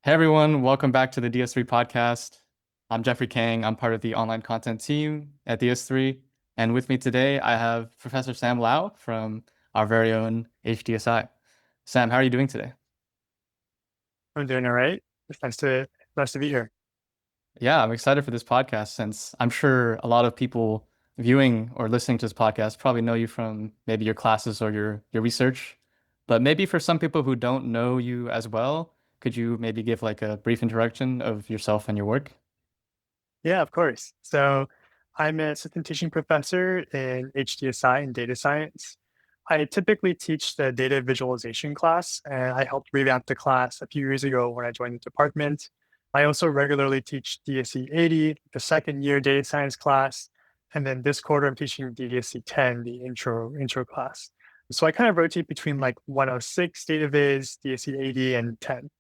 Hey everyone, welcome back to the DS3 podcast. I'm Jeffrey Kang. I'm part of the online content team at DS3. And with me today, I have Professor Sam Lau from our very own HDSI. Sam, how are you doing today? I'm doing all right. It's nice to be here. Yeah, I'm excited for this podcast since I'm sure a lot of people viewing or listening to this podcast probably know you from maybe your classes or your research. But maybe for some people who don't know you as well, could you maybe give like a brief introduction of yourself and your work? Yeah, of course. So I'm an assistant teaching professor in HDSI and data science. I typically teach the data visualization class, and I helped revamp the class a few years ago when I joined the department. I also regularly teach DSE 80, the second year data science class, and then this quarter I'm teaching DSE 10, the intro class. So I kind of rotate between like 106 data viz, DSE 80, and 10.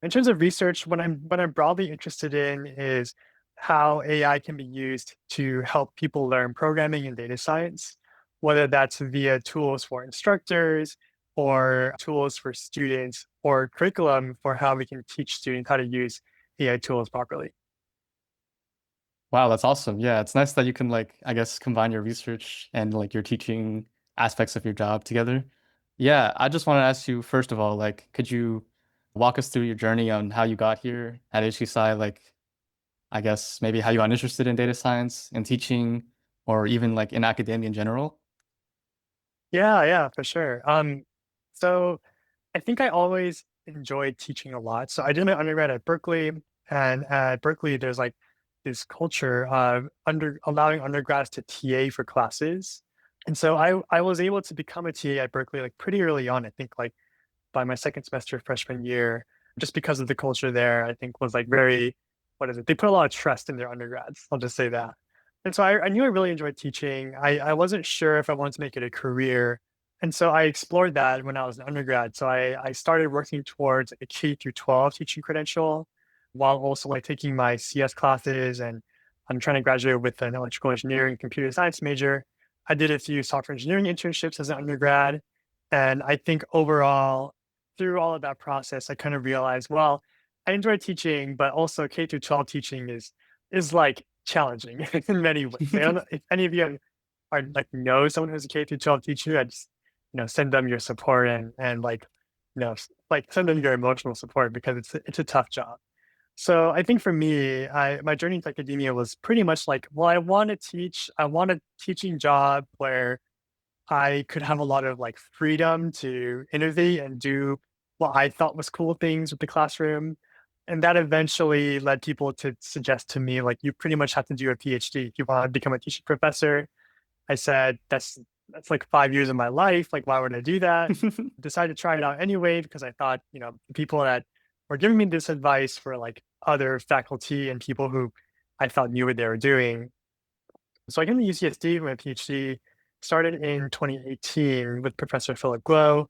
In terms of research, what I'm broadly interested in is how AI can be used to help people learn programming and data science, whether that's via tools for instructors or tools for students or curriculum for how we can teach students how to use AI tools properly. Wow, that's awesome. Yeah, it's nice that you can like, I guess, combine your research and like your teaching aspects of your job together. Yeah, I just want to ask you, first of all, like, could you walk us through your journey on how you got here at HCSI? Like, I guess maybe how you got interested in data science and teaching, or even like in academia in general? Yeah, for sure. So I think I always enjoyed teaching a lot. So I did my undergrad at Berkeley, and at Berkeley, there's like this culture of allowing undergrads to TA for classes. And so I was able to become a TA at Berkeley like pretty early on. I think like by my second semester freshman year, just because of the culture there, I think was like very, what is it? They put a lot of trust in their undergrads. I'll just say that. And so I knew I really enjoyed teaching. I wasn't sure if I wanted to make it a career. And so I explored that when I was an undergrad. So I started working towards a K through 12 teaching credential while also like taking my CS classes, and I'm trying to graduate with an electrical engineering and computer science major. I did a few software engineering internships as an undergrad. And I think overall, through all of that process, I kind of realized, well, I enjoy teaching, but also K through 12 teaching is like challenging in many ways. I don't know if any of you are like know someone who's a K through 12 teacher. I just send them your support, and like like send them your emotional support because it's a tough job. So I think for me, I my journey into academia was pretty much like, well, I want to teach. I want a teaching job where I could have a lot of like freedom to innovate and do what I thought was cool things with the classroom. And that eventually led people to suggest to me, like, you pretty much have to do a PhD if you want to become a teaching professor. I said, that's like 5 years of my life. Like, why would I do that? Decided to try it out anyway because I thought, the people that were giving me this advice were like other faculty and people who I thought knew what they were doing. So I came to UCSD for my PhD, started in 2018 with Professor Philip Glow.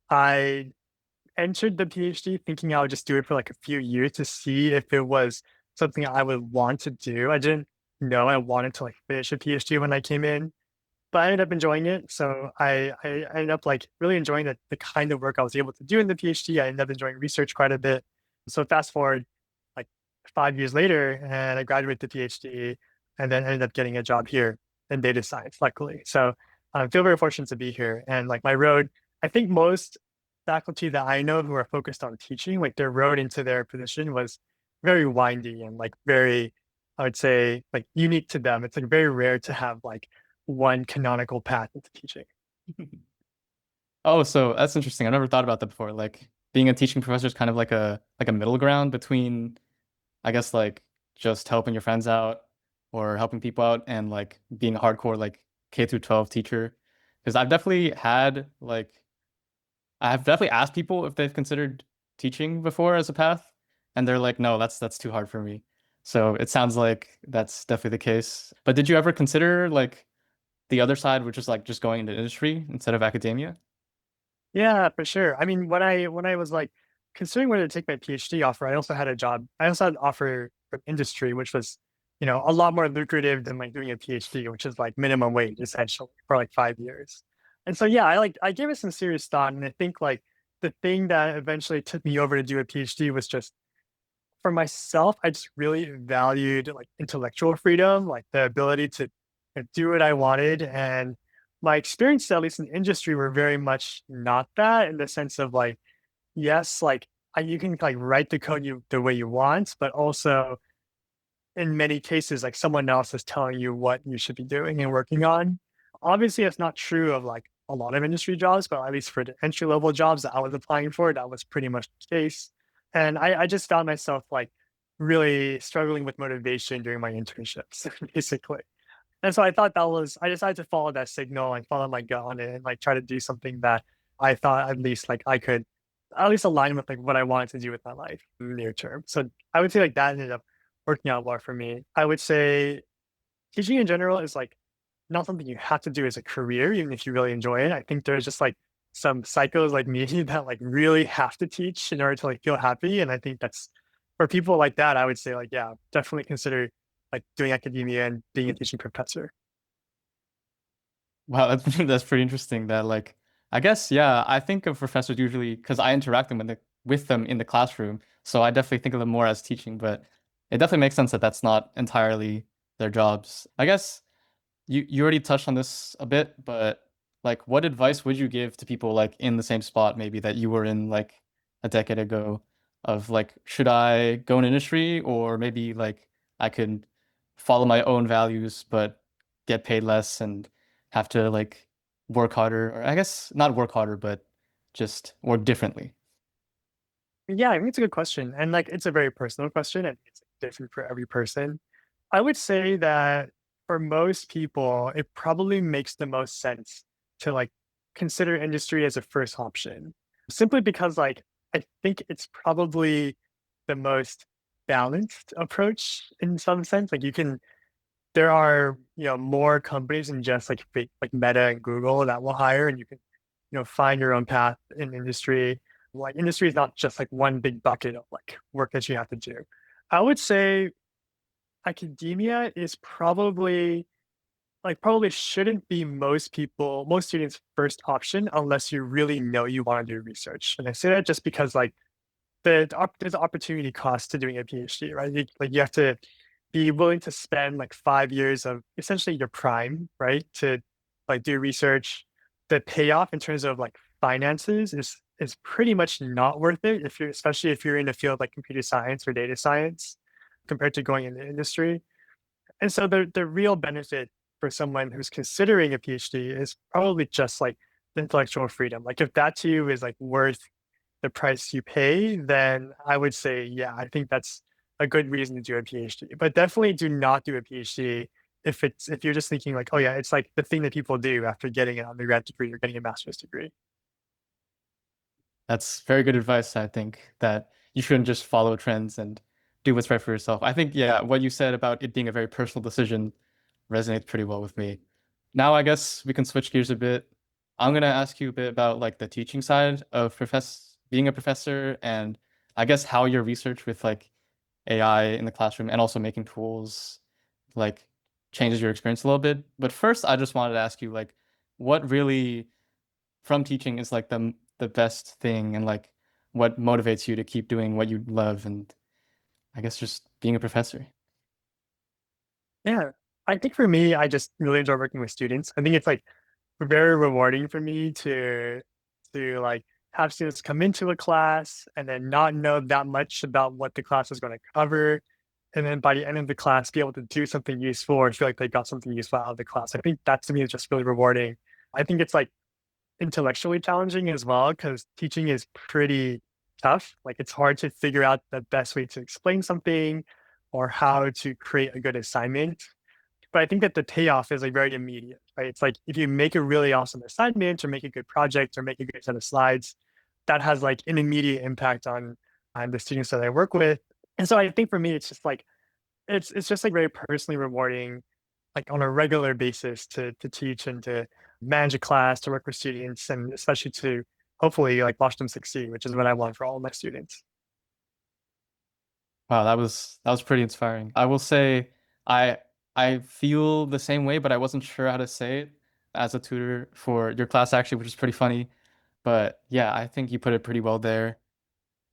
I entered the PhD thinking I would just do it for like a few years to see if it was something I would want to do. I didn't know I wanted to like finish a PhD when I came in, but I ended up enjoying it. So I ended up like really enjoying the kind of work I was able to do in the PhD. I ended up enjoying research quite a bit. So fast forward like 5 years later, and I graduated the PhD, and then ended up getting a job here in data science, luckily. So I feel very fortunate to be here. And like my road, I think most faculty that I know who are focused on teaching, like their road into their position was very windy and like very, I would say, like unique to them. It's like very rare to have like one canonical path into teaching. Oh, so that's interesting. I never thought about that before. Like being a teaching professor is kind of like a middle ground between, I guess, like just helping your friends out or helping people out and like being a hardcore like K through 12 teacher. Because I've definitely asked people if they've considered teaching before as a path, and they're like, no, that's too hard for me. So it sounds like that's definitely the case. But did you ever consider like the other side, which is like just going into industry instead of academia? Yeah, for sure. I mean, when I was like considering whether to take my PhD offer, I also had a job. I also had an offer from industry, which was, a lot more lucrative than like doing a PhD, which is like minimum wage essentially for like 5 years. And so yeah, I gave it some serious thought, and I think like the thing that eventually took me over to do a PhD was just for myself, I just really valued like intellectual freedom, like the ability to do what I wanted. And my experience, at least in industry, were very much not that in the sense of like, yes, like you can like write the code the way you want, but also in many cases, like someone else is telling you what you should be doing and working on. Obviously, it's not true of like a lot of industry jobs, but at least for the entry level jobs that I was applying for, that was pretty much the case. And I just found myself like really struggling with motivation during my internships, basically. And so I thought I decided to follow that signal and follow my gut on it and like try to do something that I thought at least like I could at least align with like what I wanted to do with my life near term. So I would say like that ended up working out well for me. I would say teaching in general is like not something you have to do as a career, even if you really enjoy it. I think there's just like some psychos like me that like really have to teach in order to like feel happy. And I think that's for people like that, I would say like, yeah, definitely consider like doing academia and being a teaching professor. Wow, that's that's pretty interesting. That like, I guess yeah, I think of professors usually because I interact them with them in the classroom, so I definitely think of them more as teaching. But it definitely makes sense that that's not entirely their jobs. I guess you already touched on this a bit, but like, what advice would you give to people like in the same spot maybe that you were in like a decade ago? Of like, should I go in industry or maybe like I could follow my own values but get paid less and have to like work harder, or I guess not work harder, but just work differently. Yeah, I think it's a good question. And like it's a very personal question and it's different for every person. I would say that for most people, it probably makes the most sense to like consider industry as a first option. Simply because like I think it's probably the most balanced approach in some sense. Like you can there are, more companies than just like like Meta and Google that will hire and you can, find your own path in industry. Like industry is not just like one big bucket of like work that you have to do. I would say academia is probably shouldn't be most students' first option unless you really know you want to do research. And I say that just because like there's opportunity cost to doing a PhD, right? Like you have to be willing to spend like 5 years of essentially your prime, right? To like do research. The payoff in terms of like finances is pretty much not worth it if you're especially if you're in a field like computer science or data science compared to going in the industry. And so the real benefit for someone who's considering a PhD is probably just like the intellectual freedom. Like if that to you is like worth the price you pay, then I would say, yeah, I think that's a good reason to do a PhD. But definitely do not do a PhD if you're just thinking like, oh yeah, it's like the thing that people do after getting an undergrad degree or getting a master's degree. That's very good advice, I think, that you shouldn't just follow trends and do what's right for yourself. I think, yeah, what you said about it being a very personal decision resonates pretty well with me. Now, I guess we can switch gears a bit. I'm gonna ask you a bit about like the teaching side of profess being a professor, and I guess how your research with like AI in the classroom and also making tools like changes your experience a little bit. But first, I just wanted to ask you like what really from teaching is like the best thing and like what motivates you to keep doing what you love and I guess just being a professor. Yeah. I think for me, I just really enjoy working with students. I think it's like very rewarding for me to like have students come into a class and then not know that much about what the class is going to cover. And then by the end of the class, be able to do something useful or feel like they got something useful out of the class. I think that to me is just really rewarding. I think it's like intellectually challenging as well because teaching is pretty tough. Like it's hard to figure out the best way to explain something or how to create a good assignment. But I think that the payoff is like very immediate, right? It's like if you make a really awesome assignment or make a good project or make a good set of slides, that has like an immediate impact on the students that I work with. And so I think for me, it's just like it's just like very personally rewarding, like on a regular basis to teach and to manage a class, to work with students, and especially to hopefully like watch them succeed, which is what I want for all of my students. Wow, that was pretty inspiring. I will say I I feel the same way, but I wasn't sure how to say it as a tutor for your class actually, which is pretty funny. But yeah, I think you put it pretty well there.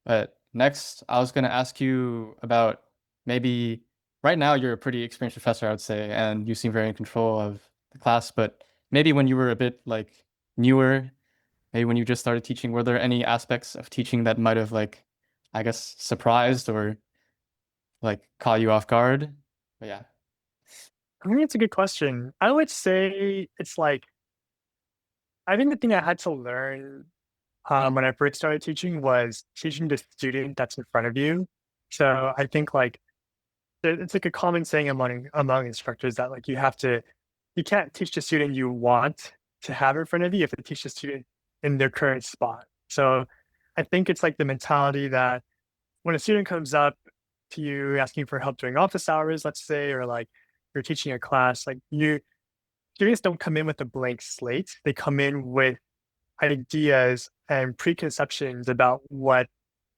But next, I was going to ask you about maybe right now you're a pretty experienced professor, I would say, and you seem very in control of the class. But maybe when you were a bit like newer, maybe when you just started teaching, were there any aspects of teaching that might have like, I guess, surprised or like caught you off guard? But yeah. I think it's a good question. I would say it's like I think the thing I had to learn when I first started teaching was teaching the student that's in front of you. So I think like it's like a common saying among instructors that like you can't teach the student you want to have in front of you. You have to teach the student in their current spot. So I think it's like the mentality that when a student comes up to you asking for help during office hours, let's say, or like you're teaching a class, like you students don't come in with a blank slate. They come in with ideas and preconceptions about what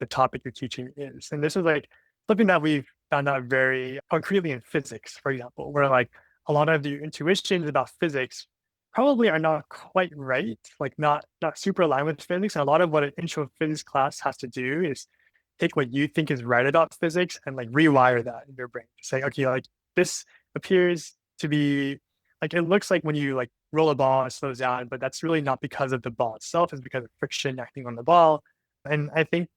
the topic you're teaching is. And this is like something that we've found out very concretely in physics, for example, where like a lot of the intuitions about physics probably are not quite right, like not super aligned with physics. And a lot of what an intro physics class has to do is take what you think is right about physics and like rewire that in your brain. Say, okay, like this appears to be like it looks like when you like roll a ball, it slows down, but that's really not because of the ball itself, it's because of friction acting on the ball. And I think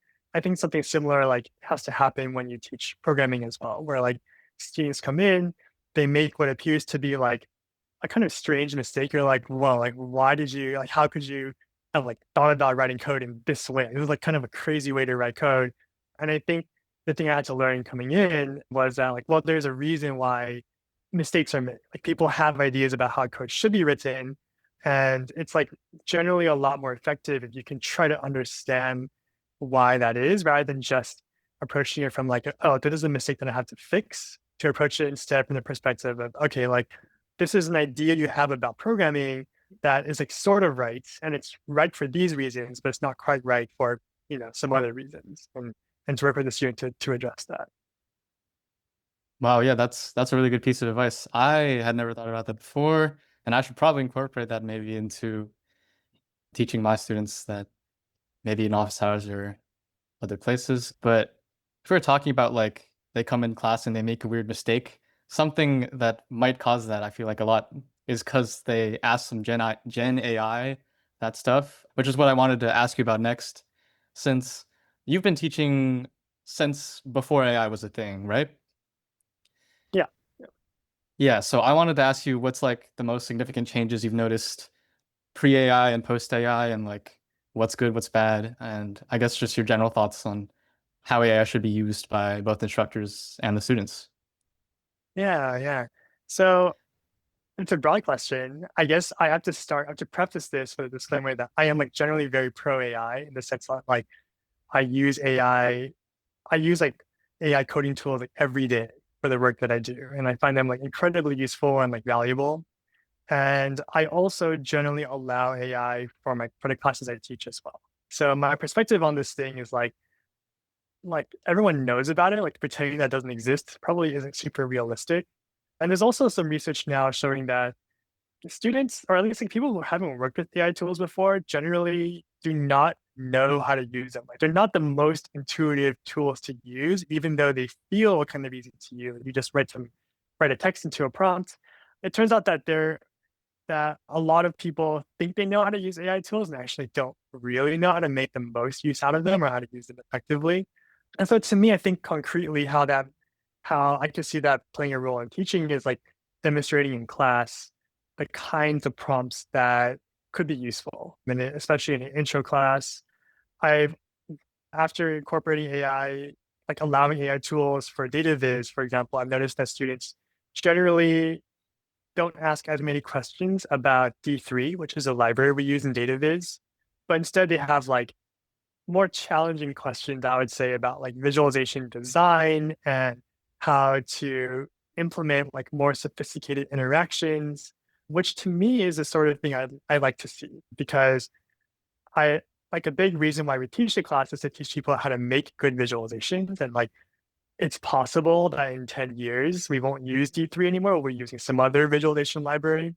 something similar like has to happen when you teach programming as well, where like students come in, they make what appears to be like a kind of strange mistake. You're like, well, like why did you like how could you have like thought about writing code in this way? It was like kind of a crazy way to write code. And I think the thing I had to learn coming in was that like, well, there's a reason why mistakes are made. Like people have ideas about how code should be written. And it's like generally a lot more effective if you can try to understand why that is rather than just approaching it from like, oh, this is a mistake that I have to fix, to approach it instead from the perspective of, okay, like this is an idea you have about programming that is like sort of right. And it's right for these reasons, but it's not quite right for, some other reasons. And to work with the student to address that. Wow, yeah, that's a really good piece of advice. I had never thought about that before, and I should probably incorporate that maybe into teaching my students that maybe in office hours or other places. But if we're talking about like they come in class and they make a weird mistake, something that might cause that, I feel like a lot, is because they ask some Gen AI that stuff, which is what I wanted to ask you about next, since you've been teaching since before AI was a thing, right? Yeah. Yeah, so I wanted to ask you what's like the most significant changes you've noticed pre-AI and post-AI and like what's good, what's bad, and I guess just your general thoughts on how AI should be used by both instructors and the students. Yeah. Yeah. So it's a broad question. I guess I have to preface this with a disclaimer that I am like generally very pro AI in the sense that like I use I use like AI coding tools like every day for the work that I do. And I find them like incredibly useful and like valuable. And I also generally allow AI for the classes I teach as well. So my perspective on this thing is like everyone knows about it, like pretending that doesn't exist probably isn't super realistic. And there's also some research now showing that students, or at least like people who haven't worked with AI tools before, generally do not know how to use them. Like they're not the most intuitive tools to use, even though they feel kind of easy to use. You just write a text into a prompt. It turns out that a lot of people think they know how to use AI tools and actually don't really know how to make the most use out of them or how to use them effectively. And so to me, I think concretely how I can see that playing a role in teaching is like demonstrating in class the kinds of prompts that could be useful. I mean, especially in an intro class, I've after incorporating AI, like allowing AI tools for data viz, for example, I've noticed that students generally don't ask as many questions about D3, which is a library we use in data viz, but instead they have like more challenging questions, I would say, about like visualization design and how to implement like more sophisticated interactions, which to me is the sort of thing I like to see because I like a big reason why we teach the class is to teach people how to make good visualizations. And like it's possible that in 10 years we won't use D3 anymore. We're using some other visualization library.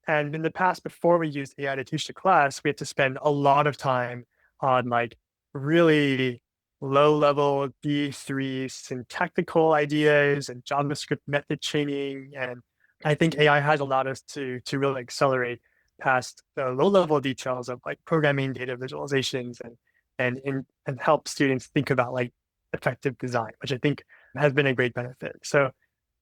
And in the past, before we used AI to teach the class, we had to spend a lot of time on like really low level D3 syntactical ideas and JavaScript method chaining. And I think AI has allowed us to really accelerate past the low level details of like programming, data visualizations, and help students think about like effective design, which I think has been a great benefit. So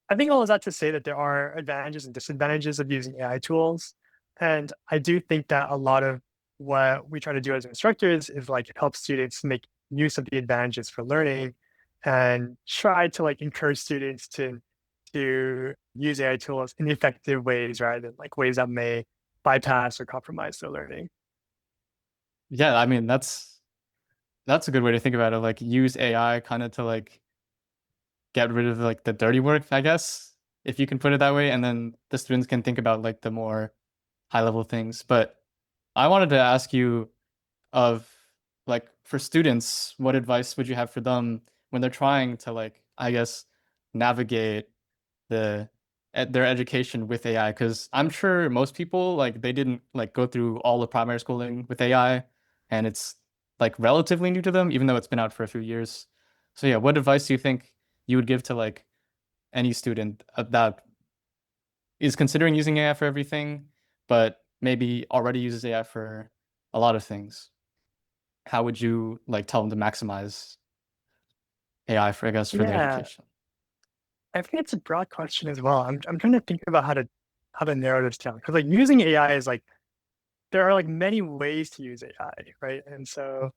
I think all of that to say that there are advantages and disadvantages of using AI tools. And I do think that a lot of what we try to do as instructors is like help students make use of the advantages for learning and try to like encourage students to use AI tools in effective ways rather than like ways that may bypass or compromise their learning. Yeah, I mean that's a good way to think about it. Like use AI kind of to like get rid of like the dirty work, I guess, if you can put it that way, and then the students can think about like the more high level things. But I wanted to ask you of like for students, what advice would you have for them when they're trying to like, I guess, navigate their education with AI? Because I'm sure most people like they didn't like go through all the primary schooling with AI, and it's like relatively new to them, even though it's been out for a few years. So yeah, what advice do you think you would give to like any student that is considering using AI for everything, but maybe already uses AI for a lot of things? How would you like tell them to maximize AI for, I guess, for their Yeah, education? I think it's a broad question as well. I'm trying to think about how to narrow this down because like using AI is like there are like many ways to use AI, right? And so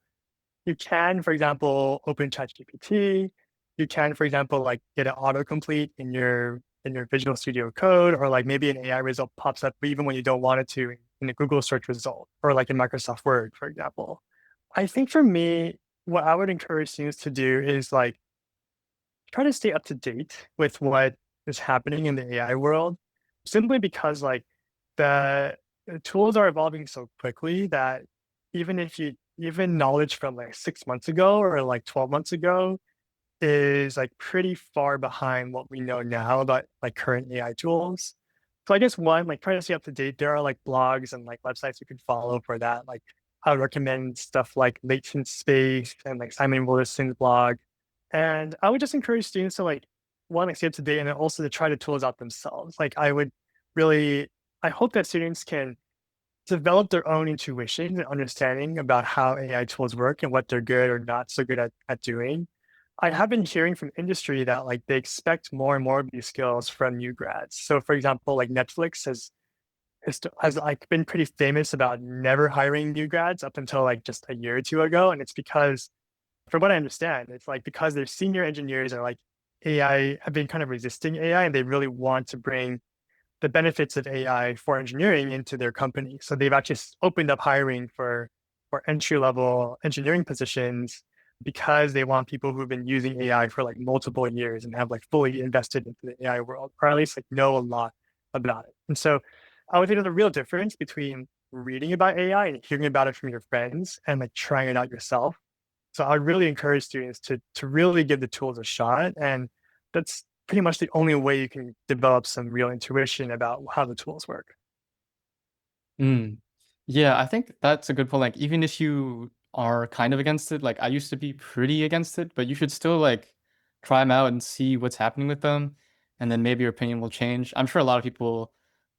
you can, for example, open ChatGPT. You can, for example, like get an autocomplete in your Visual Studio Code, or like maybe an AI result pops up even when you don't want it to in a Google search result, or like in Microsoft Word, for example. I think for me, what I would encourage students to do is like try to stay up to date with what is happening in the AI world, simply because like the tools are evolving so quickly that even knowledge from like 6 months ago or like 12 months ago is like pretty far behind what we know now about like current AI tools. So I guess one, like try to stay up to date. There are like blogs and like websites you can follow for that. Like I would recommend stuff like Latent Space and like Simon Willison's blog. And I would just encourage students to like one, like stay up to date and then also to try the tools out themselves. Like I would really I hope that students can develop their own intuition and understanding about how AI tools work and what they're good or not so good at doing. I have been hearing from industry that like they expect more and more of these skills from new grads. So for example, like Netflix has like been pretty famous about never hiring new grads up until like just a year or two ago. And it's because from what I understand, it's like because their senior engineers are like AI have been kind of resisting AI and they really want to bring the benefits of AI for engineering into their company. So they've actually opened up hiring for entry level engineering positions because they want people who've been using AI for like multiple years and have like fully invested into the AI world, or at least like know a lot about it. And so I would think there's a real difference between reading about AI and hearing about it from your friends and like trying it out yourself. So I really encourage students to really give the tools a shot. And that's pretty much the only way you can develop some real intuition about how the tools work. Mm. Yeah, I think that's a good point. Like, even if you are kind of against it, like I used to be pretty against it, but you should still like try them out and see what's happening with them, and then maybe your opinion will change. I'm sure a lot of people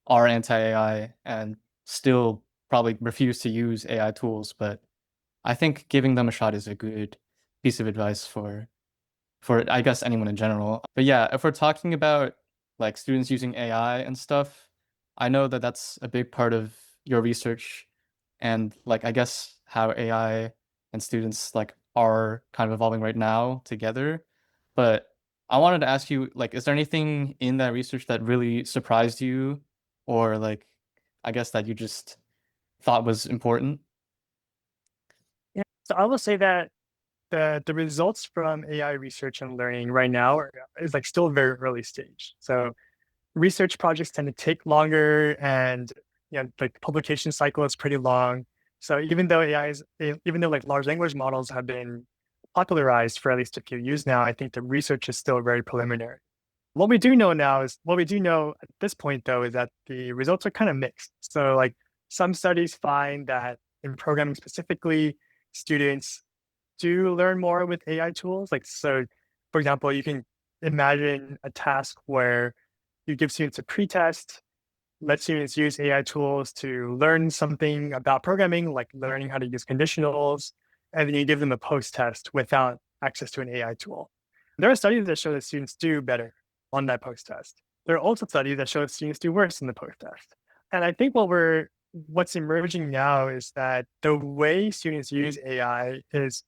are anti-AI and still probably refuse to use AI tools, but I think giving them a shot is a good piece of advice for I guess anyone in general. But yeah, if we're talking about like students using AI and stuff, I know that that's a big part of your research and like I guess how AI and students like are kind of evolving right now together. But I wanted to ask you like is there anything in that research that really surprised you or like I guess that you just thought was important? Yeah. So I will say that the results from AI research and learning right now is like still very early stage. So research projects tend to take longer and like the publication cycle is pretty long. So even though like large language models have been popularized for at least a few years now, I think the research is still very preliminary. What we do know at this point though is that the results are kind of mixed. So like some studies find that in programming specifically, students do learn more with AI tools. Like so, for example, you can imagine a task where you give students a pretest, let students use AI tools to learn something about programming, like learning how to use conditionals, and then you give them a post test without access to an AI tool. There are studies that show that students do better on that post test. There are also studies that show that students do worse in the post test. And I think what's emerging now is that the way students use AI is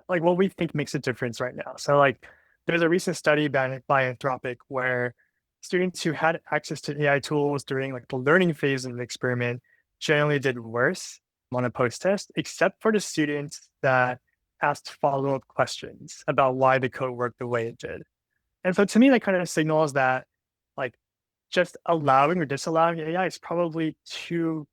like what we think makes a difference right now. So like there's a recent study by Anthropic where students who had access to AI tools during like the learning phase of the experiment generally did worse on a post test, except for the students that asked follow-up questions about why the code worked the way it did. And so to me, that kind of signals that like just allowing or disallowing AI is probably too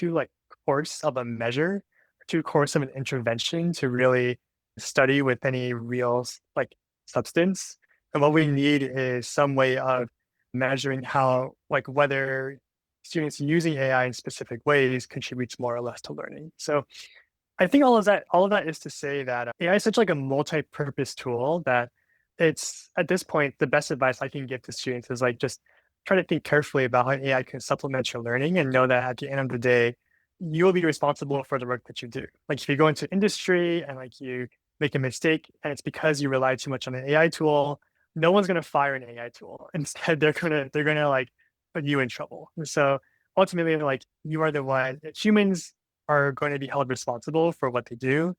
like coarse of a measure, too coarse of an intervention to really study with any real like substance. And what we need is some way of measuring how like whether students using AI in specific ways contributes more or less to learning. So I think all of that is to say that AI is such like a multi-purpose tool that it's at this point the best advice I can give to students is like just try to think carefully about how AI can supplement your learning and know that at the end of the day, you will be responsible for the work that you do. Like if you go into industry and like you make a mistake and it's because you rely too much on an AI tool, no one's gonna fire an AI tool. Instead, they're gonna like put you in trouble. And so ultimately, like you are the one humans are going to be held responsible for what they do.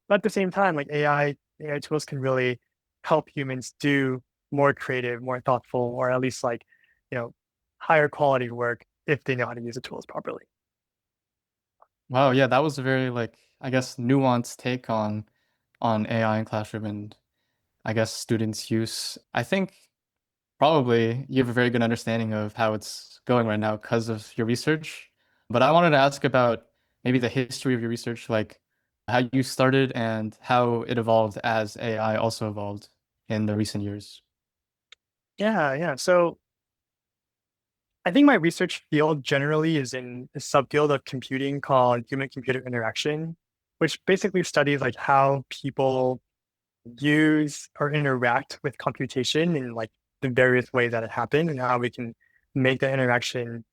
But at the same time, like AI tools can really help humans do more creative, more thoughtful, or at least like, you know, higher quality work if they know how to use the tools properly. Wow, yeah, that was a very like I guess nuanced take on AI in classroom and I guess students' use. I think probably you have a very good understanding of how it's going right now because of your research. But I wanted to ask about maybe the history of your research, like how you started and how it evolved as AI also evolved in the recent years. Yeah, yeah. So I think my research field generally is in a subfield of computing called human computer interaction, which basically studies like how people use or interact with computation in like the various ways that it happens and how we can make the interaction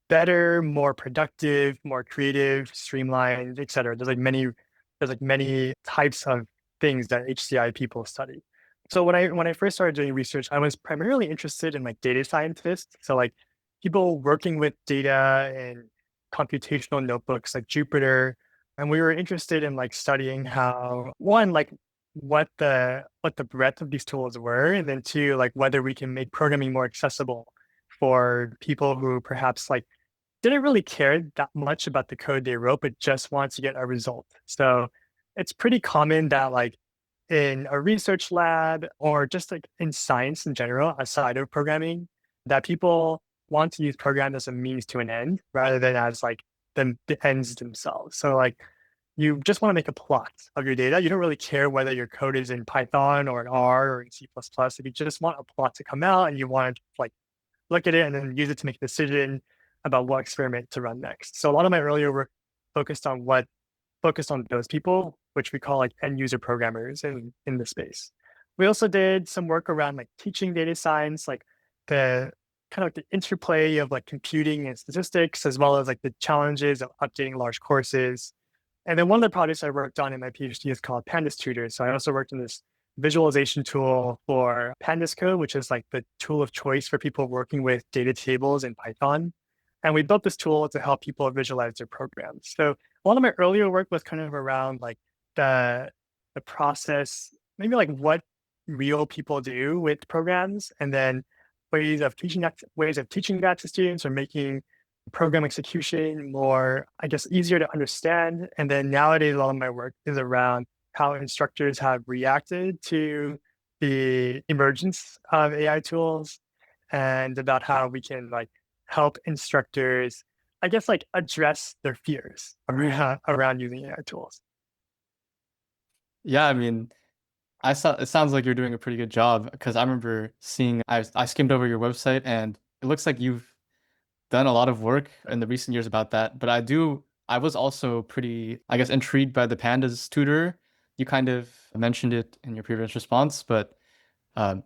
better, more productive, more creative, streamlined, et cetera. There's like many types of things that HCI people study. So when I first started doing research, I was primarily interested in like data scientists. So like people working with data and computational notebooks like Jupyter. And we were interested in like studying how one, like what the breadth of these tools were, and then two, like whether we can make programming more accessible for people who perhaps like didn't really care that much about the code they wrote, but just wanted to get a result. So it's pretty common that like in a research lab or just like in science in general, aside of programming, that people want to use program as a means to an end rather than as like the ends themselves. So like you just want to make a plot of your data. You don't really care whether your code is in Python or in R or in C++. If you just want a plot to come out and you want to like look at it and then use it to make a decision about what experiment to run next. So a lot of my earlier work focused on what focused on those people, which we call like end user programmers in the space. We also did some work around like teaching data science, like the kind of like the interplay of like computing and statistics, as well as like the challenges of updating large courses. And then one of the projects I worked on in my PhD is called Pandas Tutor. So I also worked on this visualization tool for Pandas code, which is like the tool of choice for people working with data tables in Python. And we built this tool to help people visualize their programs. So a lot of my earlier work was kind of around like the the process, maybe like what real people do with programs, and then ways of teaching that to students or making program execution more, I guess, easier to understand. And then nowadays, a lot of my work is around how instructors have reacted to the emergence of AI tools and about how we can like help instructors, I guess, like address their fears around using AI tools. Yeah, I mean, I saw it sounds like you're doing a pretty good job because I remember seeing I skimmed over your website and it looks like you've done a lot of work in the recent years about that. But I was also pretty, I guess, intrigued by the pandas tutor. You kind of mentioned it in your previous response, but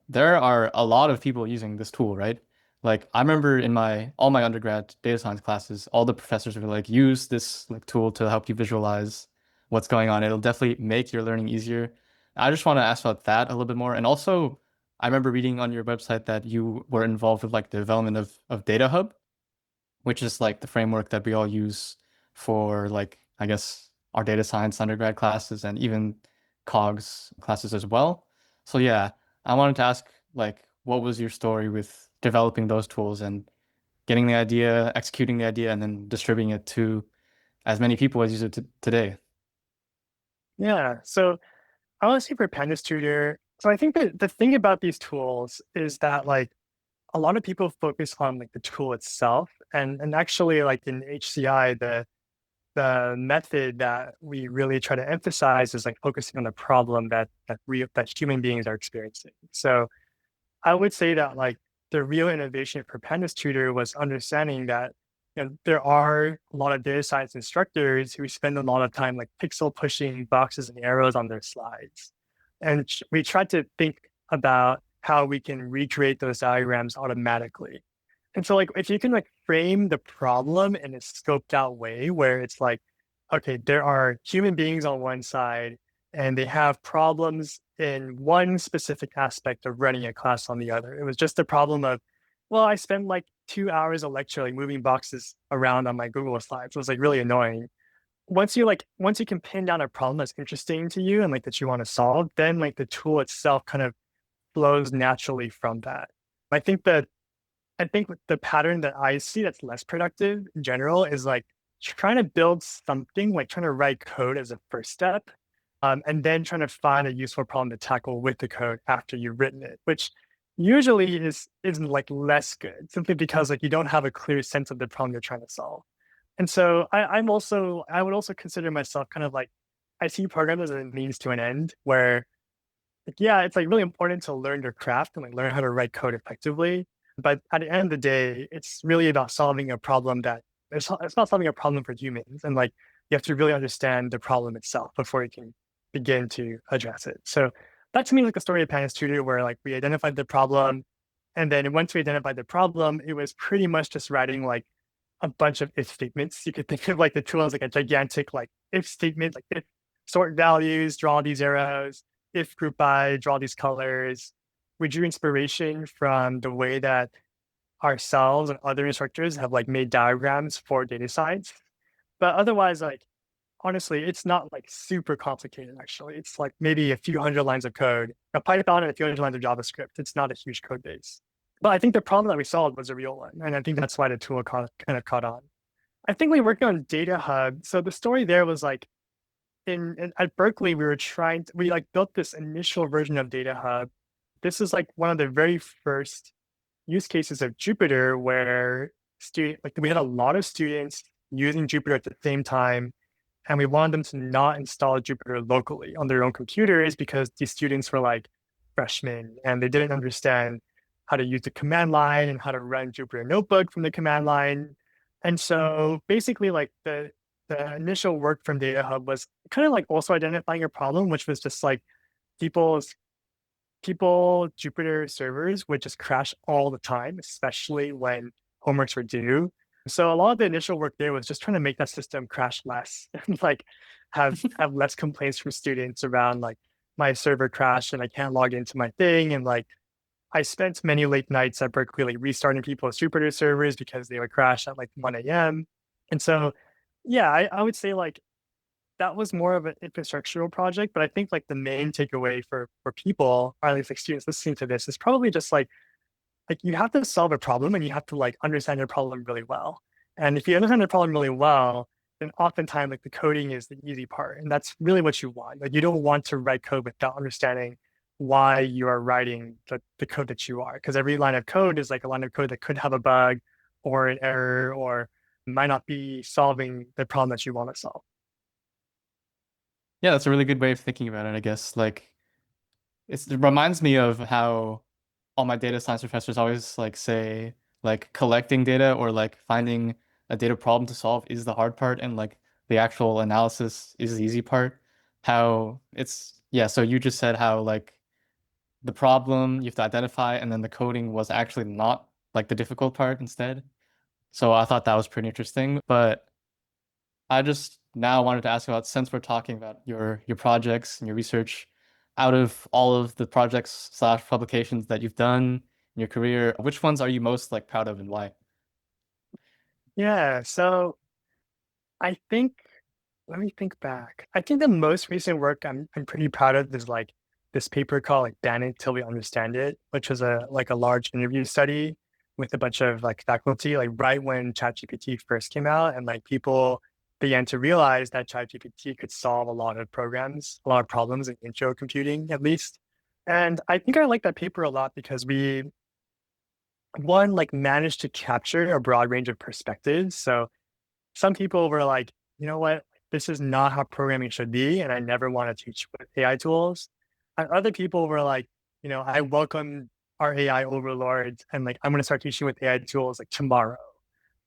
there are a lot of people using this tool, right? Like I remember in my all my undergrad data science classes, all the professors were like, use this like tool to help you visualize what's going on. It'll definitely make your learning easier. I just want to ask about that a little bit more. And also, I remember reading on your website that you were involved with like the development of Data Hub, which is like the framework that we all use for like, I guess, our data science undergrad classes and even COGS classes as well. So yeah, I wanted to ask like, what was your story with developing those tools and getting the idea, executing the idea, and then distributing it to as many people as use it today? Yeah. So I want to say for Pandas Tutor, so I think that the thing about these tools is that like a lot of people focus on like the tool itself, and actually like in HCI, the method that we really try to emphasize is like focusing on the problem that human beings are experiencing. So I would say that like the real innovation for Pandas Tutor was understanding that there are a lot of data science instructors who spend a lot of time like pixel pushing boxes and arrows on their slides. And we tried to think about how we can recreate those diagrams automatically. And so like if you can like frame the problem in a scoped out way where it's like, okay, there are human beings on one side and they have problems in one specific aspect of running a class on the other. It was just a problem of, well, I spent like 2 hours a lecture like moving boxes around on my Google Slides. It was like really annoying. Once you can pin down a problem that's interesting to you and like that you want to solve, then like the tool itself kind of flows naturally from that. I think that I think the pattern that I see that's less productive in general is like trying to build something, like trying to write code as a first step, and then trying to find a useful problem to tackle with the code after you've written it, which usually is like less good, simply because like you don't have a clear sense of the problem you're trying to solve. And so I would also consider myself kind of like I see programming as a means to an end, where like, yeah, it's like really important to learn your craft and like learn how to write code effectively. But at the end of the day, it's really about solving a problem that it's not solving a problem for humans. And like you have to really understand the problem itself before you can begin to address it. So that to me like a story of Pandas Studio where like we identified the problem. And then once we identified the problem, it was pretty much just writing like a bunch of if statements. You could think of like the tool as like a gigantic like if statement, like if sort values, draw these arrows, if group by, draw these colors. We drew inspiration from the way that ourselves and other instructors have like made diagrams for data science. But otherwise, like honestly, it's not like super complicated actually. It's like maybe a few hundred lines of code, a Python and a few hundred lines of JavaScript. It's not a huge code base. But I think the problem that we solved was a real one. And I think that's why the tool kind of caught on. I think we worked on Data Hub. So the story there was like at Berkeley, we like built this initial version of Data Hub. This is like one of the very first use cases of Jupyter where we had a lot of students using Jupyter at the same time, and we wanted them to not install Jupyter locally on their own computers because these students were like freshmen and they didn't understand how to use the command line and how to run Jupyter Notebook from the command line. And so basically like the initial work from Data Hub was kind of like also identifying a problem, which was just like people's people Jupyter servers would just crash all the time, especially when homeworks were due. So a lot of the initial work there was just trying to make that system crash less and like have less complaints from students around like my server crashed and I can't log into my thing. And like I spent many late nights at Berkeley like restarting people's Jupyter servers because they would crash at like 1 a.m. And so yeah, I would say like that was more of an infrastructural project, but I think like the main takeaway for people, or at least like students listening to this, is probably just like you have to solve a problem and you have to like understand your problem really well. And if you understand the problem really well, then oftentimes like the coding is the easy part. And that's really what you want. Like you don't want to write code without understanding why you are writing the code that you are. Because every line of code is like a line of code that could have a bug or an error or might not be solving the problem that you want to solve. Yeah, that's a really good way of thinking about it, I guess. Like it reminds me of how all my data science professors always like say like collecting data or like finding a data problem to solve is the hard part and like the actual analysis is the easy part. How it's yeah, so you just said how like the problem you have to identify and then the coding was actually not like the difficult part instead. So I thought that was pretty interesting. But I just now wanted to ask about since we're talking about your projects and your research, out of all of the projects slash publications that you've done in your career, which ones are you most like proud of and why? Yeah, so I think let me think back. I think the most recent work I'm pretty proud of is like this paper called like Ban It Till We Understand It, which was a large interview study with a bunch of like faculty, like right when ChatGPT first came out, and like people began to realize that ChatGPT could solve a lot of programs, a lot of problems in intro computing, at least. And I think I like that paper a lot because we one like managed to capture a broad range of perspectives. So some people were like, you know what, this is not how programming should be, and I never want to teach with AI tools. And other people were like, I welcome our AI overlords, and like I'm going to start teaching with AI tools like tomorrow.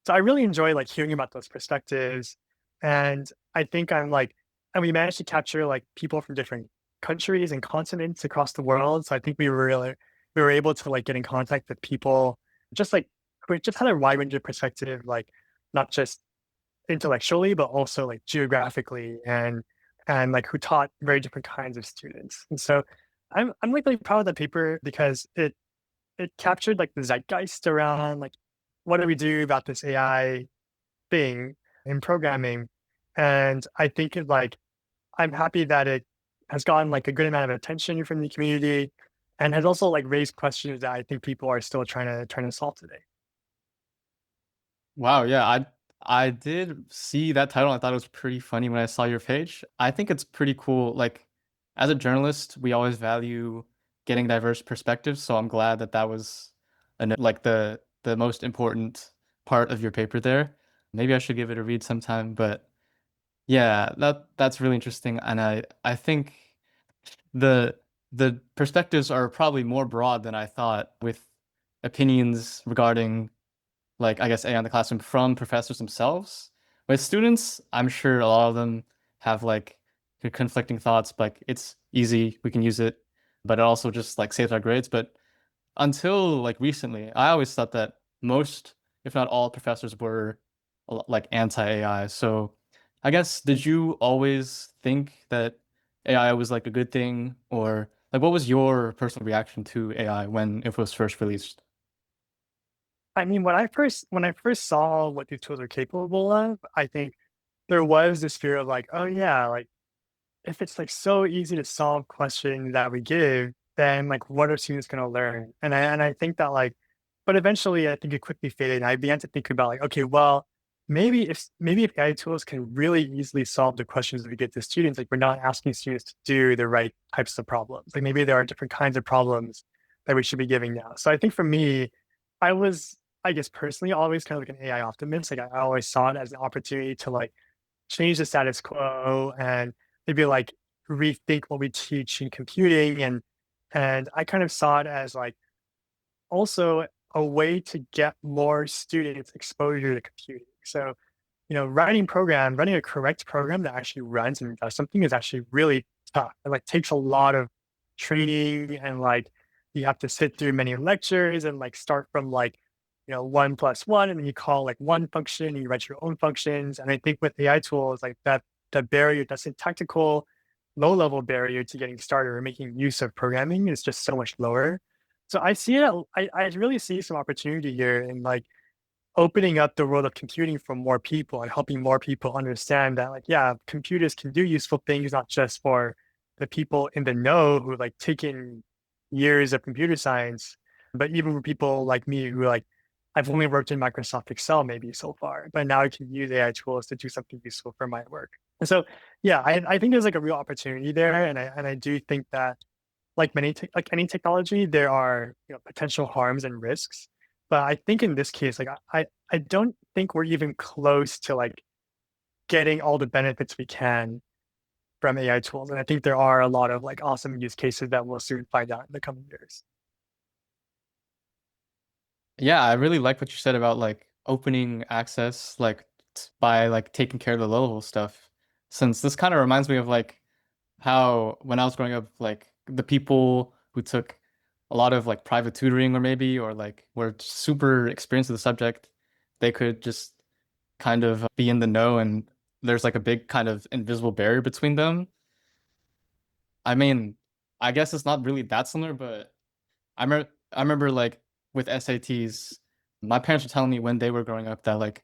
So I really enjoy like hearing about those perspectives, and I think and we managed to capture like people from different countries and continents across the world. So I think we were able to like get in contact with people just like who just had a wide range of perspective, like not just intellectually, but also like geographically and like who taught very different kinds of students. And so I'm like really proud of that paper because it captured like the zeitgeist around like what do we do about this AI thing in programming. And I think I'm happy that it has gotten like a good amount of attention from the community and has also like raised questions that I think people are still trying to solve today. Wow, yeah, I did see that title. I thought it was pretty funny when I saw your page. I think it's pretty cool. Like, as a journalist, we always value getting diverse perspectives, so I'm glad that that was like the most important part of your paper there. Maybe I should give it a read sometime, but yeah, that's really interesting, and I think the the perspectives are probably more broad than I thought with opinions regarding like I guess A on the classroom from professors themselves. With students, I'm sure a lot of them have like conflicting thoughts, like it's easy, we can use it, but it also just like saves our grades. But until like recently, I always thought that most, if not all, professors were like anti-AI. So I guess did you always think that AI was like a good thing, or like what was your personal reaction to AI when it was first released? I mean, when I first saw what these tools are capable of, I think there was this fear of like, oh yeah, like if it's like so easy to solve questions that we give, then like what are students going to learn? And I think that like, but eventually I think it quickly faded. And I began to think about like, okay, well, maybe if AI tools can really easily solve the questions that we get to students, like we're not asking students to do the right types of problems. Like maybe there are different kinds of problems that we should be giving now. So I think for me, I was, I guess personally, always kind of like an AI optimist. Like I always saw it as an opportunity to like change the status quo and maybe like rethink what we teach in computing and I kind of saw it as like also a way to get more students exposure to computing. So, running a correct program that actually runs and does something is actually really tough. It like takes a lot of training and like you have to sit through many lectures and like start from like, one plus one, and then you call like one function and you write your own functions. And I think with AI tools, like that barrier, that's a tactical, low level barrier to getting started or making use of programming is just so much lower. So I see it. I really see some opportunity here in like opening up the world of computing for more people and helping more people understand that like yeah, computers can do useful things not just for the people in the know who like taken years of computer science, but even for people like me who like I've only worked in Microsoft Excel maybe so far, but now I can use AI tools to do something useful for my work. And so yeah, I think there's like a real opportunity there, and I do think that like any technology, there are potential harms and risks. But I think in this case, like I don't think we're even close to like getting all the benefits we can from AI tools. And I think there are a lot of like awesome use cases that we'll soon find out in the coming years. Yeah, I really like what you said about like opening access, like by like taking care of the low level stuff. Since this kind of reminds me of like how when I was growing up, like the people who took a lot of like private tutoring or maybe or like were super experienced with the subject, they could just kind of be in the know and there's like a big kind of invisible barrier between them. I mean, I guess it's not really that similar, but I remember like with SATs, my parents were telling me when they were growing up that like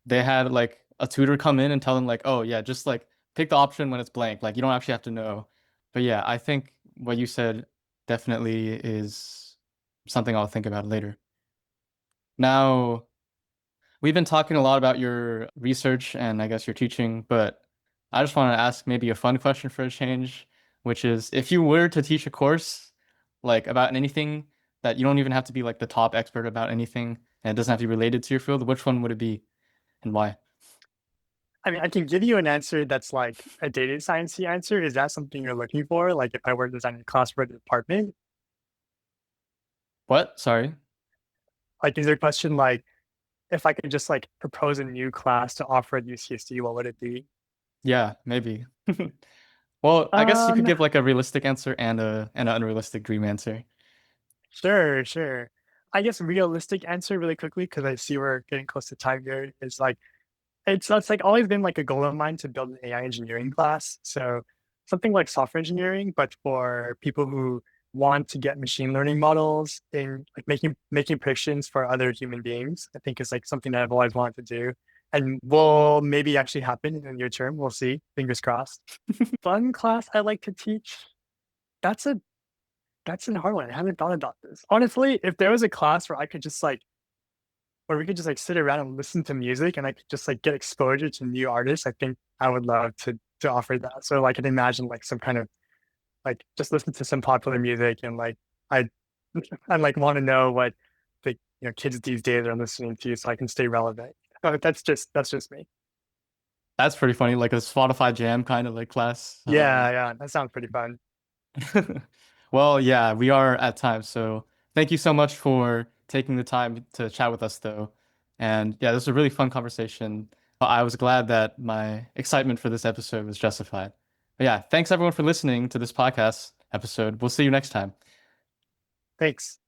they had like a tutor come in and tell them like, oh yeah, just like pick the option when it's blank. Like you don't actually have to know. But yeah, I think what you said definitely is something I'll think about later. Now, we've been talking a lot about your research and I guess your teaching, but I just want to ask maybe a fun question for a change, which is if you were to teach a course like about anything that you don't even have to be like the top expert about anything and it doesn't have to be related to your field, which one would it be and why? I mean, I can give you an answer that's like a data science answer. Is that something you're looking for? Like if I were designing a class for a department, What? Sorry. like is there a question like if I could just like propose a new class to offer at UCSD, what would it be? Yeah, maybe. Well, I guess you could Um, give like a realistic answer and an unrealistic dream answer. sure, sure. I guess realistic answer really quickly because I see we're getting close to time here is like it's like always been like a goal of mine to build an AI engineering class. So something like software engineering, but for people who want to get machine learning models in like making predictions for other human beings, I think is like something that I've always wanted to do. And will maybe actually happen in the near term. We'll see. Fingers crossed. Fun class I like to teach. That's a that's a hard one. I haven't thought about this. Honestly, if there was a class where I could just like where we could just like sit around and listen to music and I could just like get exposure to new artists, I think I would love to offer that. So like I can imagine like some kind of like just listen to some popular music and like I I like want to know what the kids these days are listening to so I can stay relevant. That's just me. That's pretty funny, like a Spotify jam kind of like class. Yeah, yeah, that sounds pretty fun. Well, yeah, we are at time, so thank you so much for taking the time to chat with us, though. And yeah, this was a really fun conversation. I was glad that my excitement for this episode was justified. But yeah, thanks everyone for listening to this podcast episode. We'll see you next time. Thanks.